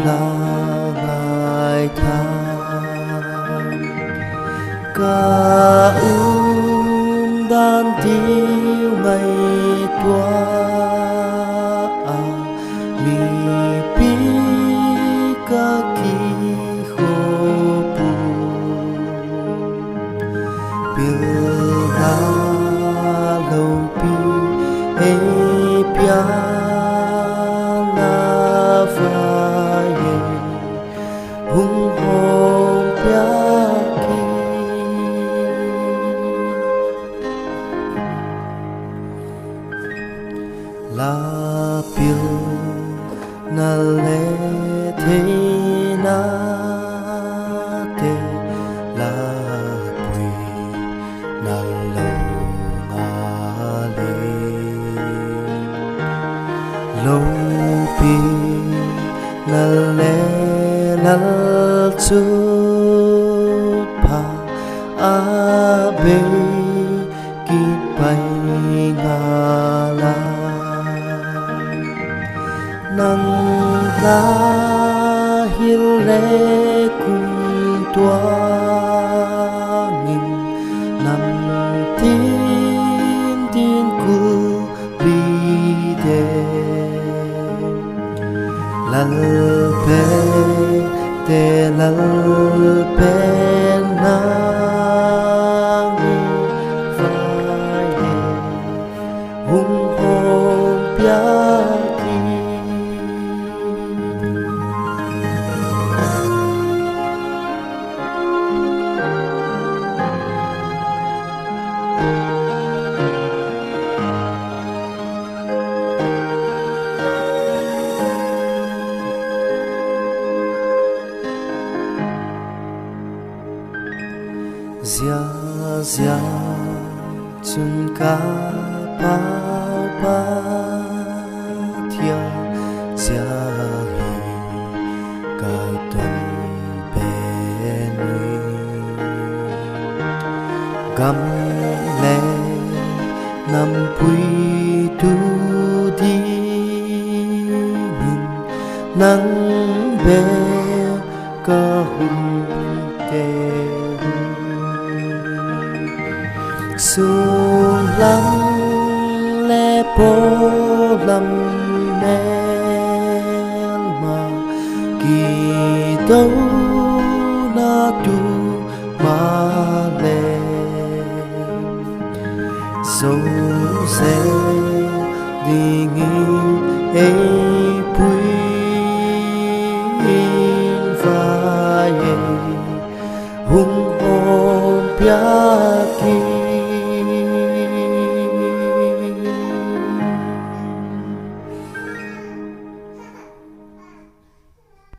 là ngày tháng ca đan tiêu ngày qua mi pi ca ki khô pu bil na lâu pi e pia na vai hung hồn pia ki la pil na le thế na te la pui na lo nga le lo pi na le la chu pa a be ki pai nga la nang la hil le kun tua ngin nam tin tin ku bi de lal pe te lal pe na vai hung hồn pia zia zia chun ka pao pa thia zia hi ka ton pe nui gam le nam pui tu di min nang be ka hum te sung lắm lẽ bố lắm men mà kỳ đâu na tu mà lệ dấu dễ đi nghìn ấy bùi vai hung hồn pia ki